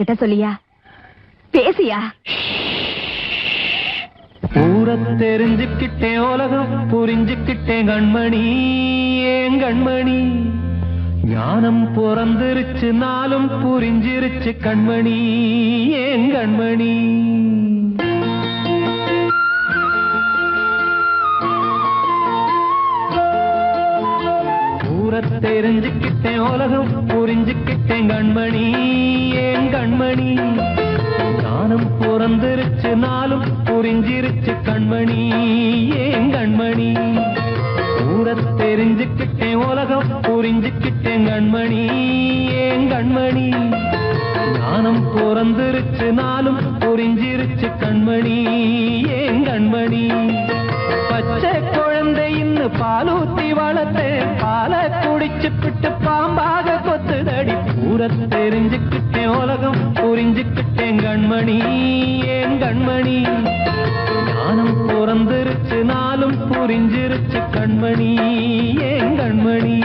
கிட்ட சொல்லியா பேசியா? ஊரை தெரிஞ்சுக்கிட்டேன், உலகம் புரிஞ்சுக்கிட்டேன் கண்மணி, ஏன் கண்மணி. ஞானம் பிறந்திருச்சு, நாளும் புரிஞ்சிருச்சு கண்மணி, ஏன் கண்மணி. ஊரை தெரிஞ்சுக்கிட்டேன், உலகம் புரிஞ்சுக்கிட்டேன் கண்மணி, ஏன் கண்மணி. ஞானம் பிறந்திருச்சு, நாளும் புரிஞ்சிருச்சு கண்மணி, ஏன் கண்மணி. ஊரை தெரிஞ்சுக்கிட்டேன், உலகம் புரிஞ்சுக்கிட்டேன் கண்மணி, ஏன் கண்மணி. ஞானம் பிறந்திருச்சு, நாளும் புரிஞ்சிருச்சு கண்மணி, ஏன் கண்மணி. பச்சை குழந்தை இன்னும் பாலூத்தி வளர்த்தேன், பாலை குடிச்சுப்பிட்டு பாம்பாக கொத்துதடி. ஊரை தெரிஞ்சுக்கிட்டேன், உலகம் புரிஞ்சுக்கிட்டேன் கண்மணி, ஏன் கண்மணி. ஞானம் பிறந்திருச்சு, நாளும் புரிஞ்சிருச்சு கண்மணி, ஏன் கண்மணி.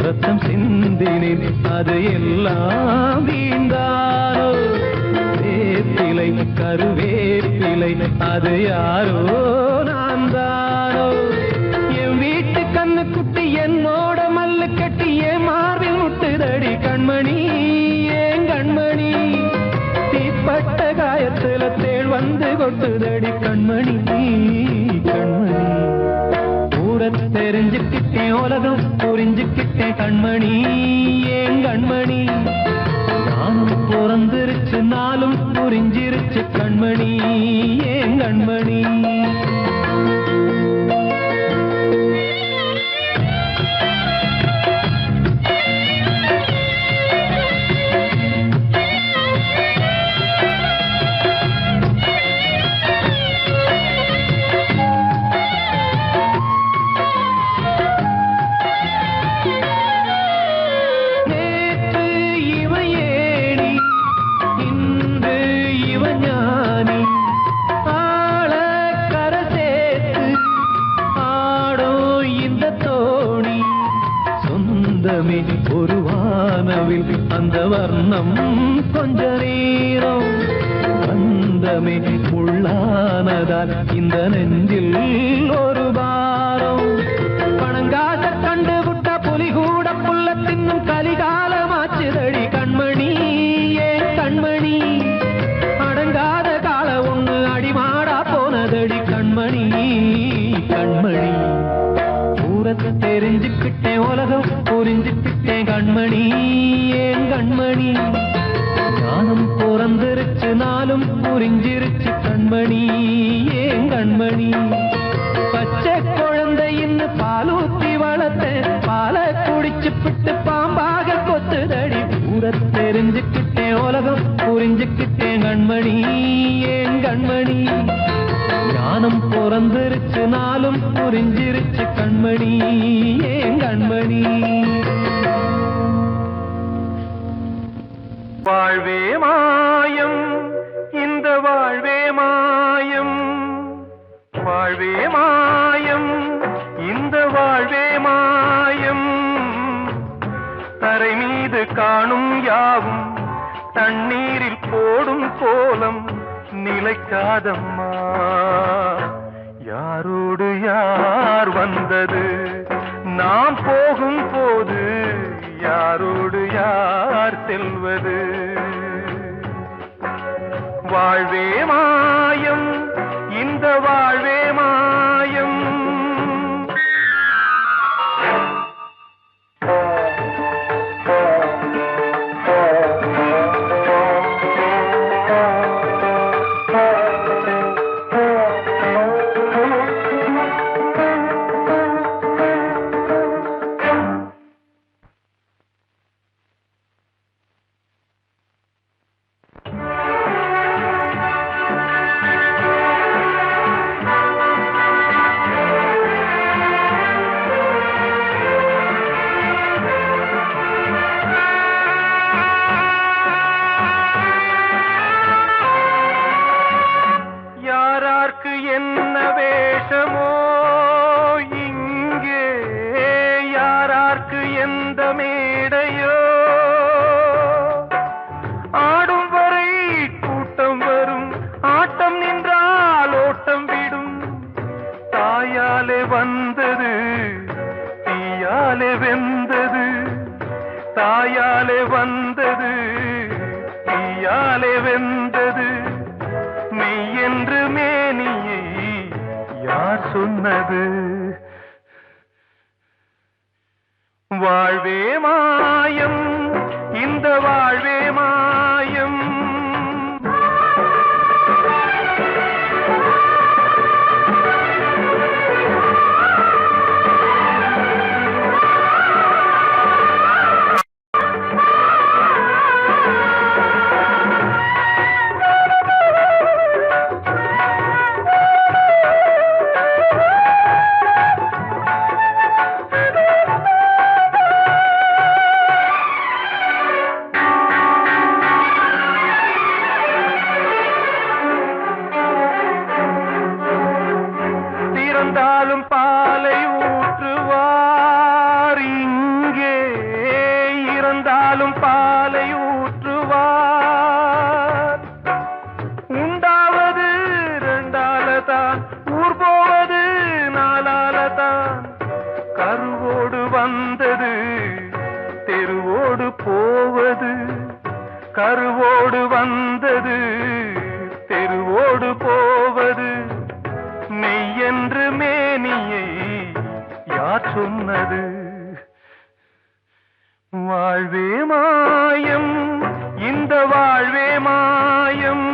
ரத்தம் சிந்தினேன், அது எல்லாம் வீந்தாரோ. வேப்பிலை கருவேப்பிலை, அது யாரோ நான் தானோ. என் வீட்டு கண்ணு குட்டி என்னோட மல்லு கட்டி என் மார்பில் முட்டுதடி கண்மணி, ஏன் கண்மணி. தீப்பட்ட காயத்துல தேள் வந்து கொட்டுதடி கண்மணி, கண்மணி. ஊரை தெரிஞ்சுக்கிட்டேன், உலகம் புரிஞ்சுக்கிட்டேன் கண்மணி, ஏன் கண்மணி. ஞானம் பிறந்திருச்சு, நாளும் புரிஞ்சிருச்சு கண்மணி, ஏன் கண்மணி. ஒரு வானவில் அந்த வர்ணம் கொஞ்ச நேரம் வந்தமே உள்ளானதால் இந்த நெஞ்சில் ஒரு பாரம். பணங்காச கண்டு விட்ட புலி கூட புல்ல தின்னும் கலிகாலமாச்சுதடி கண்மணி, ஏன் கண்மணி. அடங்காத கால ஒண்ணு அடிமாடா போனதடி கண்மணி, கண்மணி. ஊரை தெரிஞ்சுக்கிட்டேன், உலகம் புரிஞ்சுக்கிட்டேன் கண்மணி, ஏன் கண்மணி. ஞானம் பிறந்திருச்சு, நாளும் புரிஞ்சிருச்சு கண்மணி, ஏன் கண்மணி. பச்சை குழந்தை இன்னும் பாலூத்தி வளர்த்தேன், பாலை குடிச்சுப்பிட்டு பாம்பாக கொத்துதடி. ஊரை தெரிஞ்சுக்கிட்டேன், உலகம் புரிஞ்சுக்கிட்டேன் கண்மணி, ஏன் கண்மணி. ஞானம் பிறந்திருச்சு, நாளும் புரிஞ்சிருச்சு கண்மணி, ஏன் கண்மணி. வாழ்வே மாயம், இந்த வாழ்வே மாயம், வாழ்வே மாயம், இந்த வாழ்வே மாயம். தரை மீது காணும் யாவும் தண்ணீரில் போடும் கோலம் நிலைக்காதம்மா. யாரோடு யார் வந்தது நாம் போகும் போது, யாரோடு யார் செல்வது. வாழ்வே மாயம், இந்த வாழ்வே மாயம். சொன்னது. வாழ்வே மாயம், இந்த வாழ்வே மாயம். இறந்தாலும் பாலை ஊற்றுவார் இங்கே, இறந்தாலும் பாலை ஊற்றுவார். உண்டாவது ரெண்டாலதான், ஊர் போவது நாலாலதான். கருவோடு வந்தது தெருவோடு போவது, கருவோடு வந்தது தெருவோடு போவது. மெய்யென்று மேனியை யார் சொன்னது? வாழ்வே மாயம், இந்த வாழ்வே மாயம்.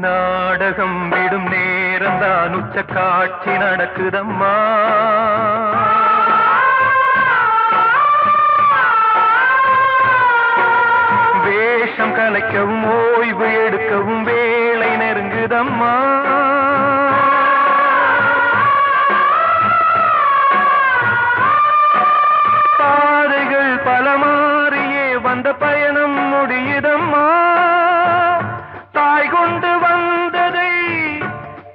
நாடகம் விடும் நேரம்தான் உச்ச காட்சி நடக்குதம்மா. வேஷம் கலைக்கவும் ஓய்வு எடுக்கவும் வேளை நெருங்குதம்மா. பாதைகள் பல மாறியே வந்த பயணம் முடியுதம்மா. தாய் கொண்டு வந்ததை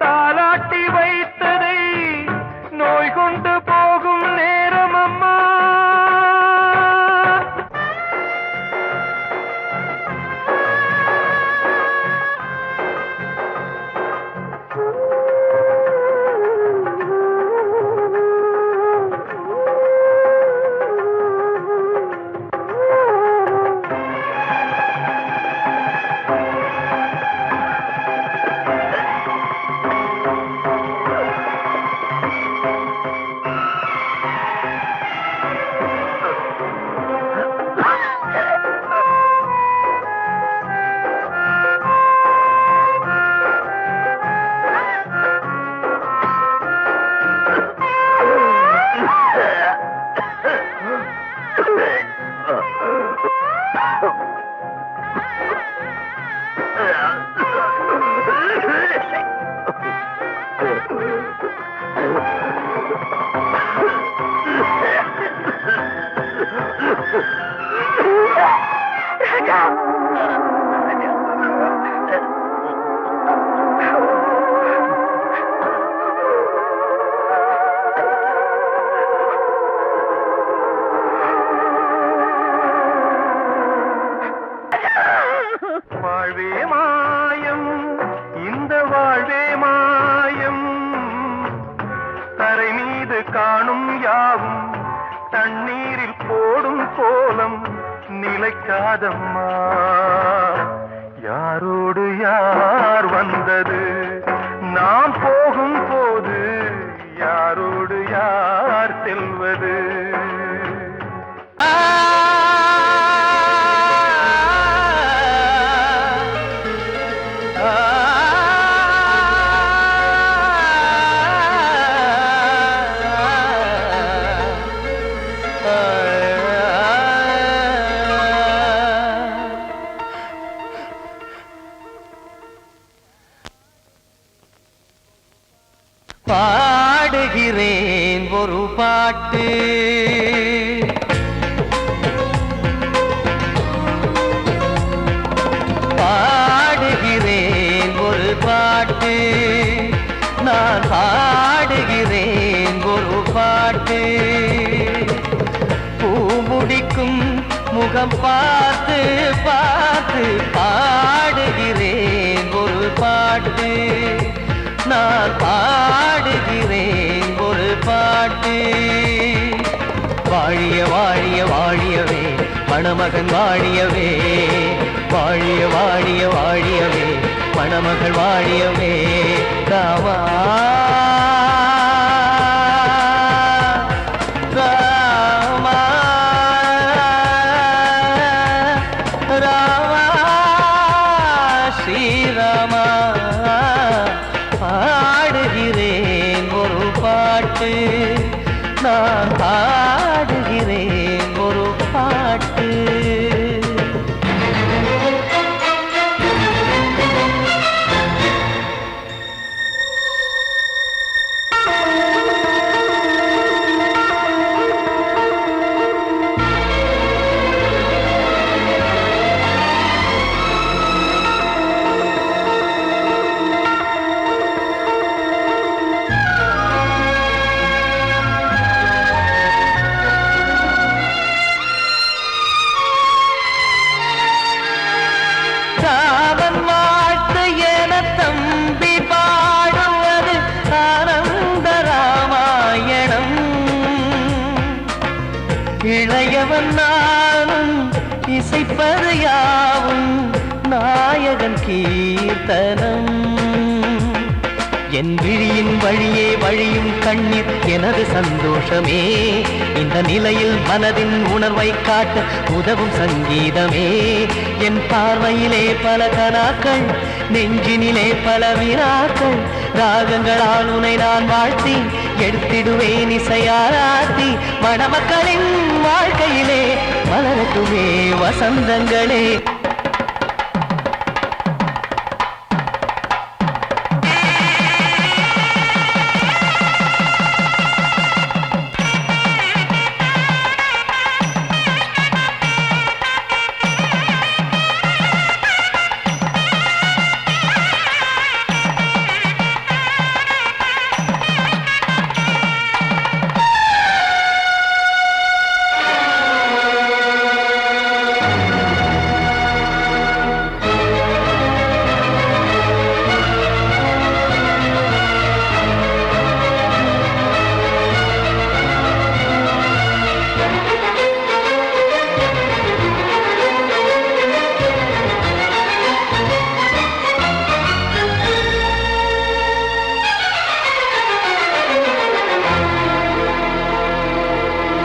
தாலாட்டி வைத்ததை நோய் கொண்டு போகும் நேரம் அம்மா. வாழ்வே மாயம், இந்த வாழ்வே மாயம். தரை மீது காணும் யாவும் தண்ணீரில் போடும் கோலம் நிலைக்காதம்மா. யாரோடு யார் வந்தது நாம் போகும் போது, யாரோடு யார் செல்வது? பாடுகிறேன் ஒரு பாட்டு, நான் பாடுகிறேன் ஒரு பாட்டு. பூ முடிக்கும் முகம் பார்த்து பார்த்து பாடுகிறேன் ஒரு பாட்டு. நான் பாடுகிறேன் ஒரு பாட்டு. வாழிய வாழிய வாழியவே மணமகன் வாழியவே, வாழிய வாழிய வாழியவே மணமகள் வாழியவே. ராமா ராமா ராமா ஸ்ரீராமா. பாடுகிறேன் ஒரு பாட்டு. நான் பாடுகிறேன் ஒரு பாட்டு. ராமன் வாழ்த்து என தம்பி பாடுவது ஆனந்த ராமாயணம். இளையவன் நானும் இசைப்பது யாவும் நாயகன் கீர்த்தனம். என் விழியின் வழியே வழியும் கண்ணீர் எனது சந்தோஷமே. இந்த நிலையில் மனதின் உணர்வை காட்ட உதவும் சங்கீதமே. என் பார்வையிலே பல கனாக்கள், நெஞ்சினிலே பல வினாக்கள். ராகங்களால் உனை நான் வாழ்த்தி எடுத்திடுவேன் இசையாராத்தி. மணமக்களின் வாழ்க்கையிலே மலரட்டுமே வசந்தங்களே.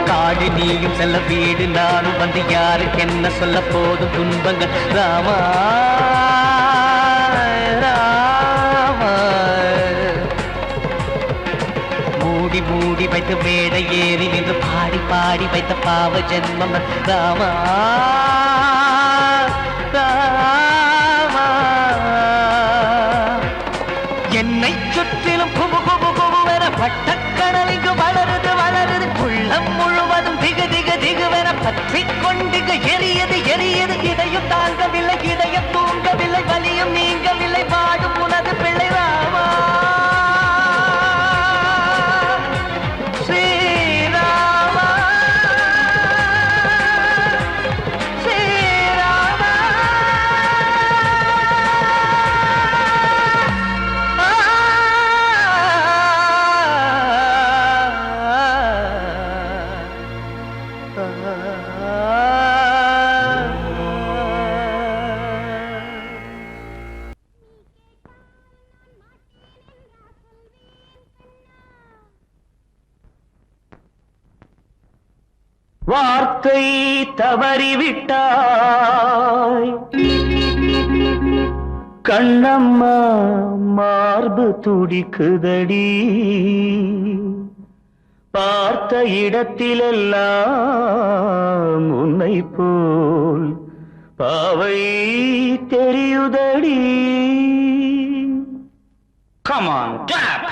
காடு நீயும் செல்ல வீடு நானும் வந்து யாருக்கு என்ன சொல்ல போதும் துன்பங்கள். ராமா ராமா. மூடி மூடி வைத்து மேடை ஏறி நின்று பாடி பாடி வைத்த பாவ ஜென்மம். ராமா ராமா. என்னை சுற்றிலும் குபு குபு குபுவென பட்டக்கடல் இங்கு வளருது வளருது. உள்ளம் முழுவதும் திகு திகு திகுவென பற்றிக் கொண்டிக எரியது எரியது. இதையும் தாங்கவில்லை இதயம் தூங்கவில்லை வலியும் நீங்கவில்லை. வாடும் உனது பிள்ளை ராமா ஸ்ரீராமா ஸ்ரீராமா. வார்த்தை தவறிவிட்டாய் கண்ணம்மா, மார்பு துடிக்குதடி. பார்த்த இடத்திலெல்லாம் உன்னை போல் பாவை தெரியுதடி. Come on, clap!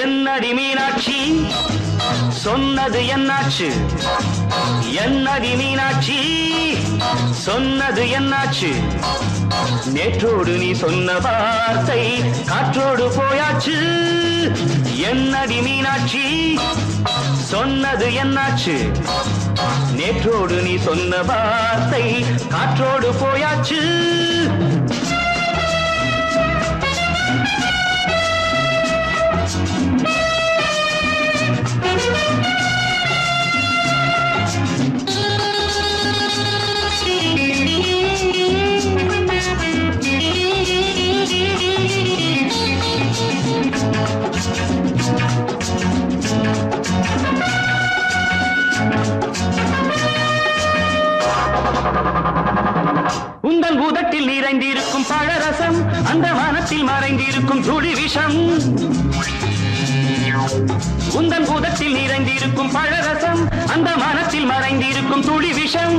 என்னடி மீனாட்சி சொன்னது என்னாச்சு? என்னடி மீனாட்சி சொன்னது என்னாச்சு? நேற்றோடு நீ சொன்ன வார்த்தை காற்றோடு போயாச்சு. என்னடி மீனாட்சி சொன்னது என்னாச்சு? நேற்றோடு நீ சொன்ன வார்த்தை காற்றோடு போயாச்சு. உந்தன் பூதத்தில் நிறைந்திருக்கும் பழரசம் அந்த வானத்தில் மறைந்திருக்கும் துளி விஷம். உந்தன் பூதத்தில் நிறைந்திருக்கும் பழரசம் அந்த வானத்தில் மறைந்திருக்கும் துளி விஷம்.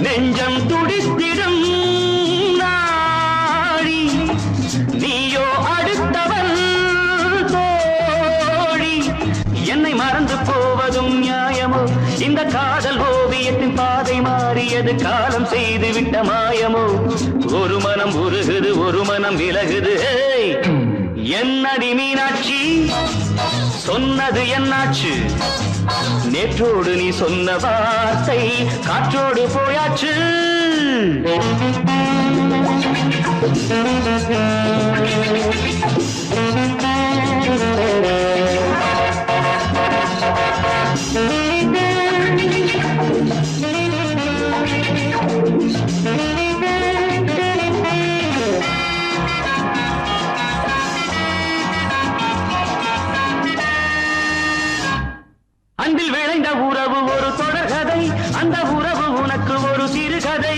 நெஞ்சம் துடித்திடும் நாடி நீயோ அடுத்தவன் தோழி. என்னை மறந்து போவதும் நியாயமோ? இந்த காதல் ஓவியத்தின் பாதை மாறியது காலம் செய்து விட்ட மாயமோ? ஒரு மனம் உருகுது ஒரு மனம் விலகுது. என்னடி மீனாட்சி சொன்னது என்னாச்சு? நேற்றோடு நீ சொன்ன வார்த்தை காற்றோடு போயாச்சு. அன்பில் விளைந்த உறவு ஒரு தொடர்கதை, அந்த உறவு உனக்கு ஒரு சிறுகதை.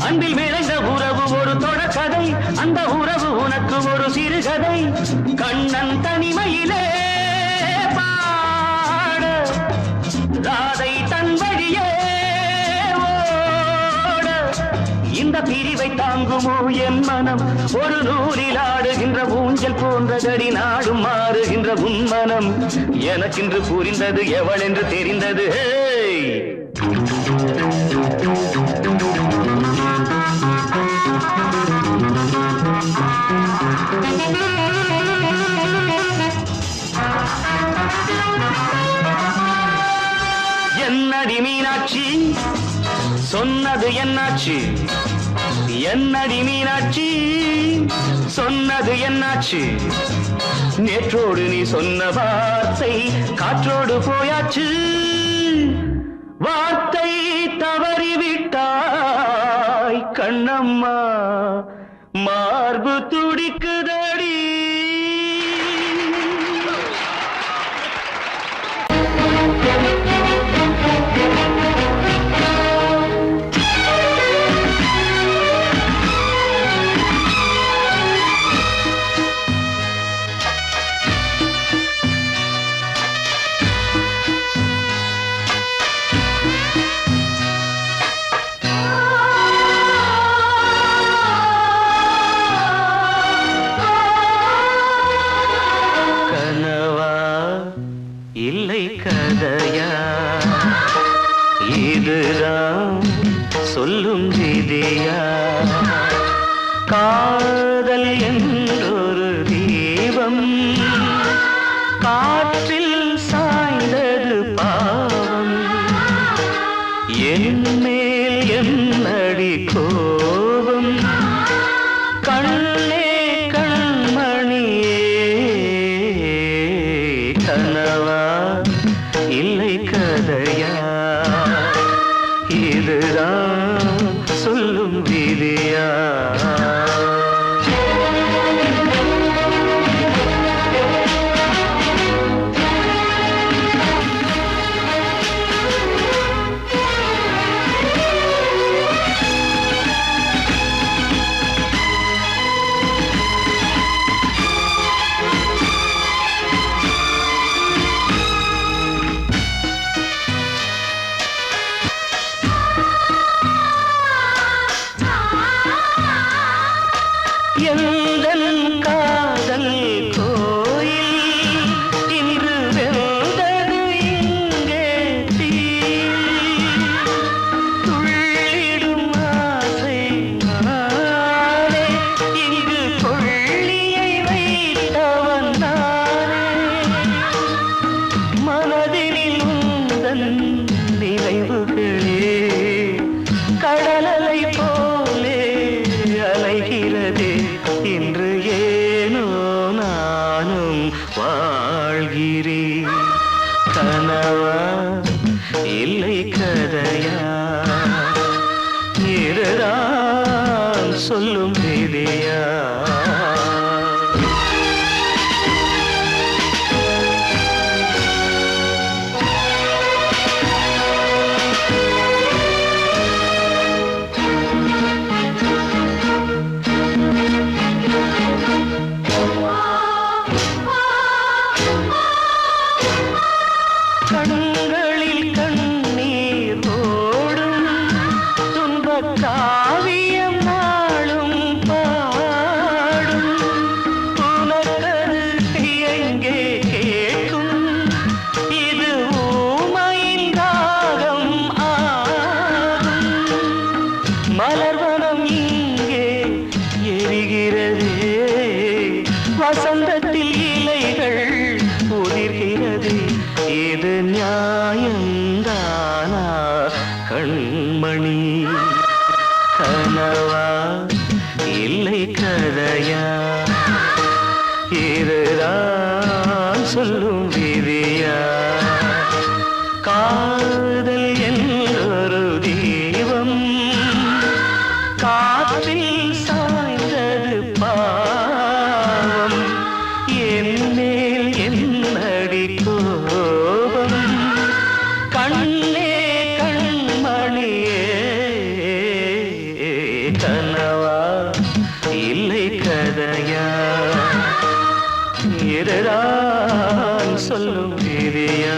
அன்பில் விளைந்த உறவு ஒரு தொடர்கதை, அந்த உறவு உனக்கு ஒரு சிறுகதை. கண்ணன் தனிமையிலே பாட ராதை தன் வழியே ஓட. இந்த பிரிவை தாங்குமோ என் மனம்? ஒரு நூலில் ஆடுகின்ற ஊஞ்சல் போன்றதடி நாடும் மாறுகின்ற உன்மனம். எனக்கென்று புரிந்தது எவள் என்று தெரிந்தது. என்னடி மீனாட்சி சொன்னது என்னாச்சு? என்னடி மீனாட்சி சொன்னது என்னாச்சு? நேற்றோடு நீ சொன்ன வார்த்தை காற்றோடு போயாச்சு. வார்த்தை தவறிவிட்டாய் கண்ணம்மா, மார்பு துடிக்குதடி. இல்லை கதையா இதுதான் சொல்லும் விதியா? காதல் என்றொரு தீபம் காற்றில் சாய்ந்தது பாவம். என் மேல் என்னடி கோபம்? கண்ணே கண்மணியே கனவா இல்லை கதையா? இதுதான் சொல்லும் விதியா? வாழ்கிறேன். கனவா இல்லை கதையா, இதுதான் சொல்லும் விதியா? கண்களில் கண்ணீர் ஓடும் துன்பக் காவியம் நாளும் பாடும். உனக்கது எங்கே கேட்கும்? இது ஊமையின் தாகம் ஆகும். மலர்வனம் இங்கே எரிகிறதே, வசந்தத்தில் இலைகள் உதிர்கிறது. இது நியாயந்தானா கண்மணி? கனவா இல்லை கதையா, இதுதான் சொல்லும் விதியா? காதல் என்றொரு தீபம் காற்றில் சாய்ந்தது பாவம். என்னேல் என்னடி கோபம்? கண்ணே கண்மணியே, கனவா இல்லை கதையா, இதுதான் சொல்லும் விதியா?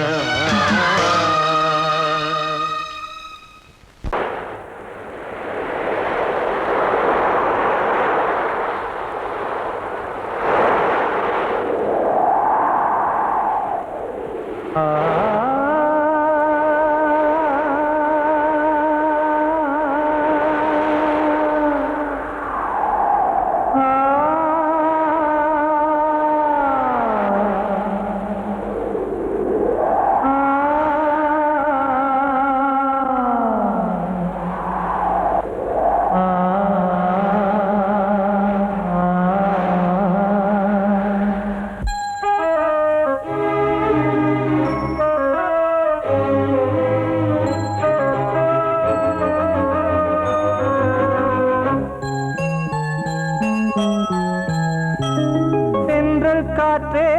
காற்றே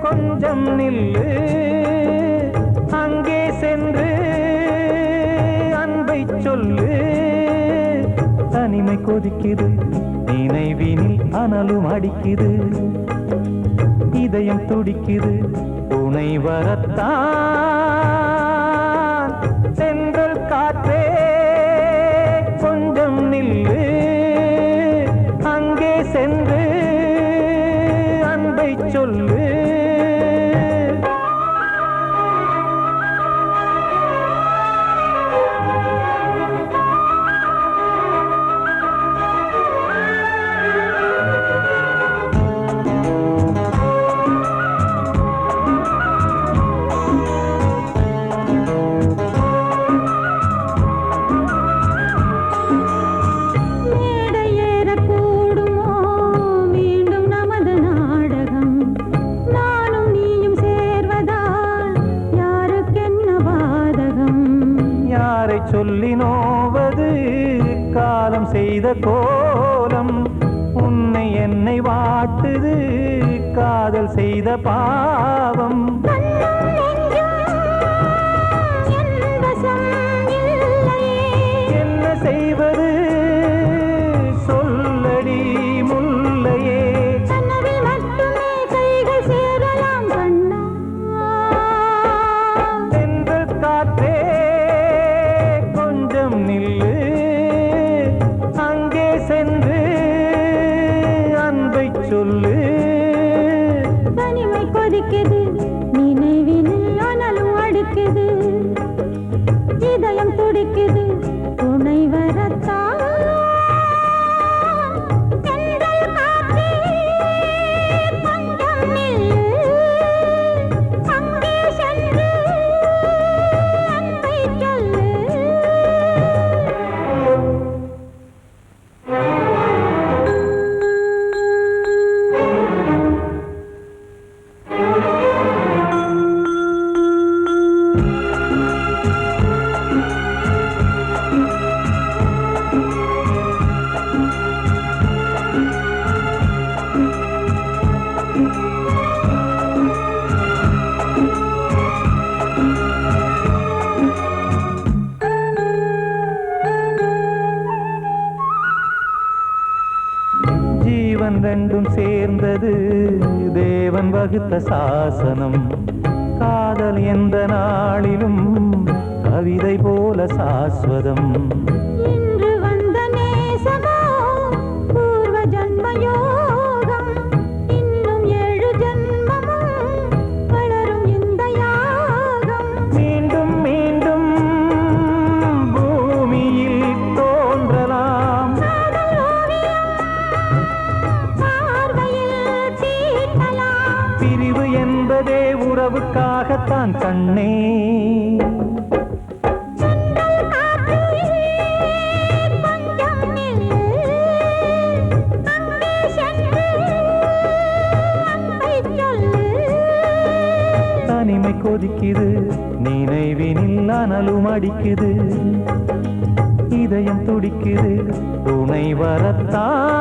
கொஞ்சம் நில்லு, அங்கே சென்று அன்பை சொல்லு. தனிமை கொதிக்குது, நினைவினில் அனலும் அடிக்குது, இதயம் துடிக்குது துணை வரத்தான். சென்றல் காற்றே கொஞ்சம் நில்லு, அங்கே சென்று அன்பை சொல்லு. சொல்லி நோவது காலம் செய்த கோலம், உன்னை என்னை வாட்டுது காதல் செய்த பாவம். என்ன செய்வது சொல்லடி முல்லையே, சென்றல் காற்றே நில்லு, அங்கே சென்று அன்பை சொல்லு. தனிமை கொதிக்குது, நினைவினில் அனலும் அடிக்குது, இதயம் துடிக்குது துணை வரத்தான். தேவன் வகுத்த சாசனம். காதல் எந்த நாளிலும் கவிதை போல சாஸ்வதம். இன்று வந்த நேசமோ பூர்வ ஜன்ம யோகம். இன்னும் 7 ஜன்மமும் வளரும் இந்த யாகம். மீண்டும் மீண்டும் பூமியில் தோன்றலாம். காதல் ஓவியம் பார்வையில் தீட்டலாம். பிரிவு என்பதே உறவுக்காகத்தான் கண்ணே. தனிமை கொதிக்குது, நினைவினில் அனலும் அடிக்குது. இதயம் துடிக்குது, துணை வரத்தான்.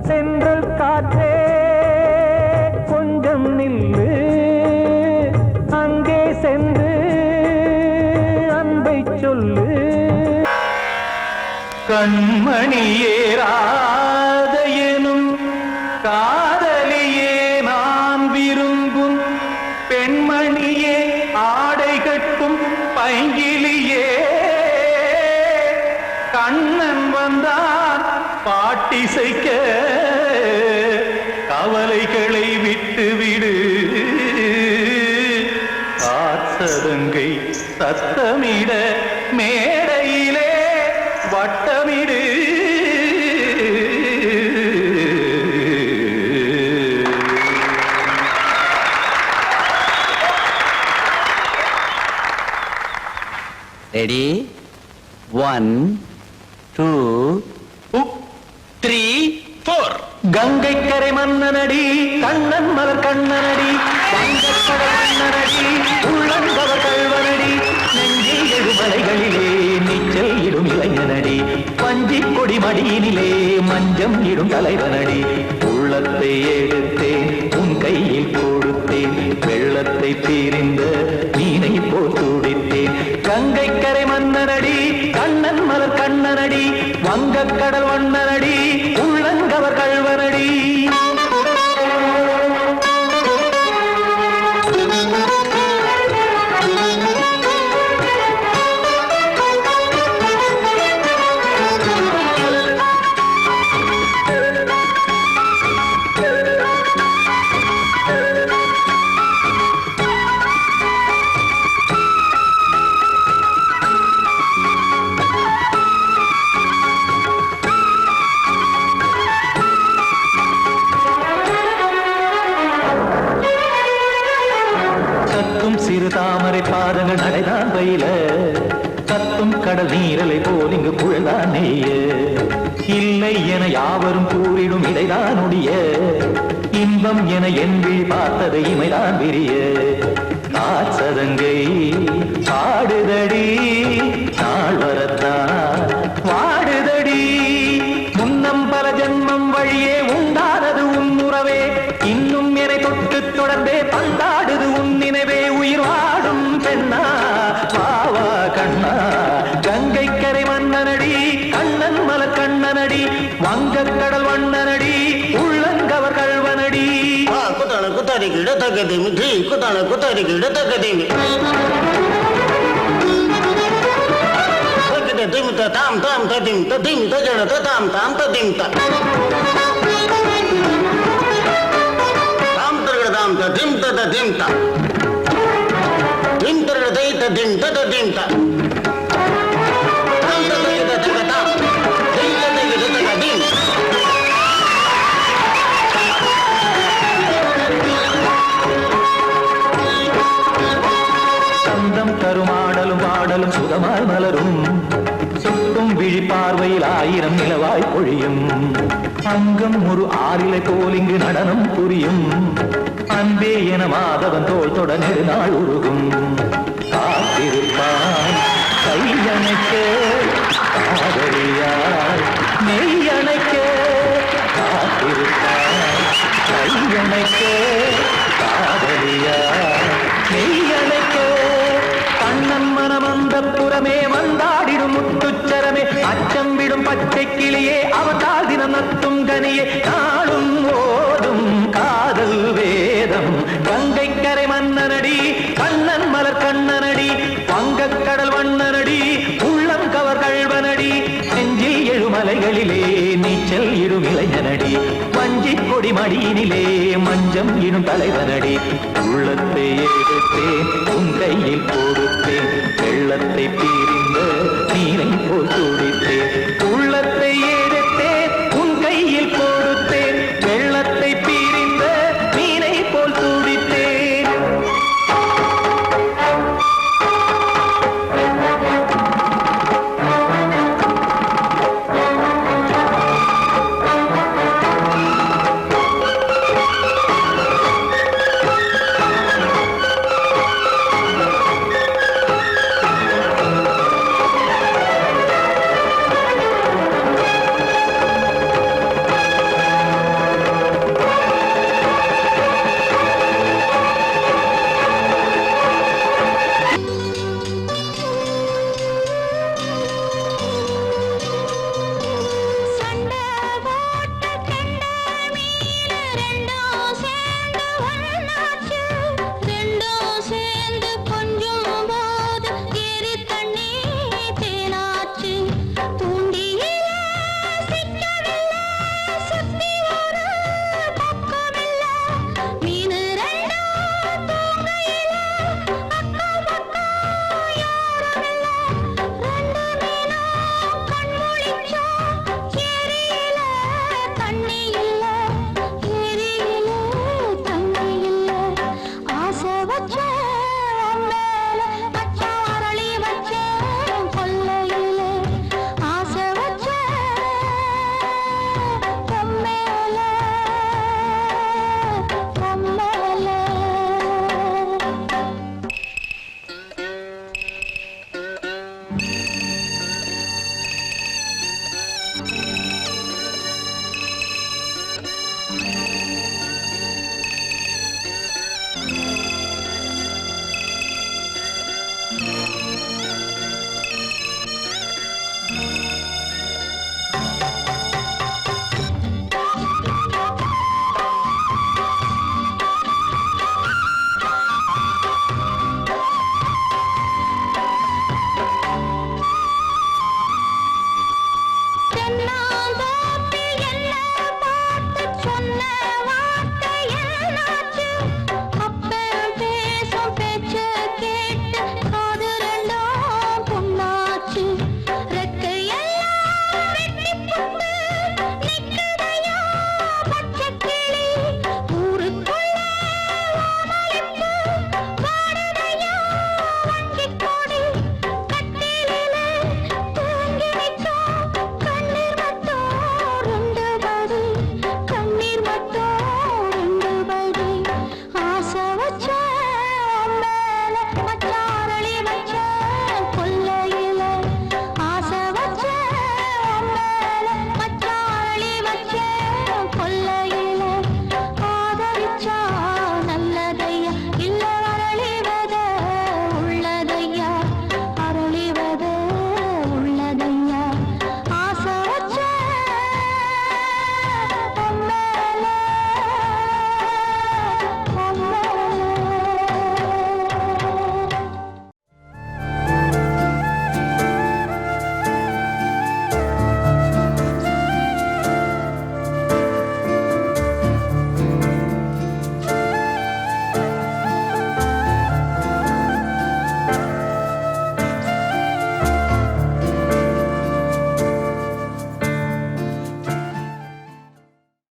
சென்றல் காற்றே கொஞ்சம் நில்லு, அங்கே சென்று அன்பை சொல்லு. கண்மணியேராத எனும் காதலியே நான் விரும்பும் பெண்மணியே, ஆடை கட்டும் பைங்கிலியே. கண்ணன் வந்தான் பாட்டிசைக்க, கவலைகளை விட்டுவிடு. காத்ததங்கை சத்தமிட மேடையிலே வட்டமிடு. ரெடி 1 2 3 4. கங்கை கரை மன்னனடி, கண்ணன் மலர் கண்ணனடி, வங்கக்கடல் மன்னனடி, உள்ளங்கவர் கல்வனடி. நெஞ்சில் எழுமலைகளிலே நீச்சல் இடும் இளைஞனடி, பஞ்சி கொடி மடியினிலே மஞ்சம் இடும் தலைவனடி. உள்ளத்தை எடுத்தேன் உன் கையில் கொடுத்தேன், வெள்ளத்தை பிரிந்த மீனை போல் துடித்தேன். கங்கை கரை மன்னனடி, கண்ணன் மலர் கண்ணனடி, வங்கக்கடல் வண்ணனடி, உள்ளங்கவர் கல்வனடி. சிறு தாமரை பாதங்கள் நடைதான் பயில, கத்தும் கடல் நீரலை போல் இங்கு குழல்தான் நெய்ய. இல்லை என யாவரும் கூறிடும் இடைதான் உடைய, இன்பம் என என்பி பார்த்ததை இமைதான் விரிய. காச்சதங்கை பாடுதடி, நாள் வரத்தான் வாடுதடி. முன்னம் பல ஜென்மம் வழியே உண்டானது உன் உறவே, இன்னும் என்னை தொட்டு தொடர்ந்தே பந்தாடுது உன் நினைவே. உயிர் வாடும் பெண்ணா பாவா கண்ணா, கங்கை கரை மன்னனடி, கண்ணன் மலர் கண்ணனடி, வங்கக்கடல் வண்ணனடி, உள்ளங்கவர் கல்வனடி. குத்தான குத்தாரி கிட தகதிமி ஜி, குத்தான குத்தாரி கிட தகதிமி திம் தாம் தாம் ததிம் ததிம் தஜன தாம் தாம் ததிம் தாம் தரகட தாம் ததிம் ததிம் தாம் திம் தரகட தை ததிம் ததிம் தாம் தாம் ததிம் ததிம் தாம் திம் ததிம் ததிம். சந்தம் கருமாடலும் பாடலும் சுகமாய் மலரும், சுட்டும் விழி பார்வையில் 1000 நிலவாய் பொழியும். அங்கம் ஒரு ஆறிலை போல் இங்கு நடனம் புரியும். அன்பே என மாதவன் தோள் தொட நெடுநாள் உருகும். காத்திருப்பான் கையணைக்க காதலியார் மெய்யணைக்க. காத்திருப்பான் கையணைக்க காதலியார் மெய்யணைக்க. கண்ணன் மனமந்த புறமே வந்தாடிடும் முத்துச்சரமே, அச்சம் விடும் பச்சை கிளியே அவதால் தினம் நத்தும் கனியே, நாளும் ஓடும் மடியினிலே மஞ்சம் இடும் தலைவனடி உள்ளத்தை எடுத்தேன் உன் கையில் கொடுத்தேன் வெள்ளத்தை பிரிந்த நீரை போல் துடித்தேன் உள்ளத்தை எடுத்தேன் உன் கையில் கொடுத்தேன் வெள்ளத்தை பிரிந்த நீரை போல் துடித்தேன் கொல்லையில ஆதரிச்சா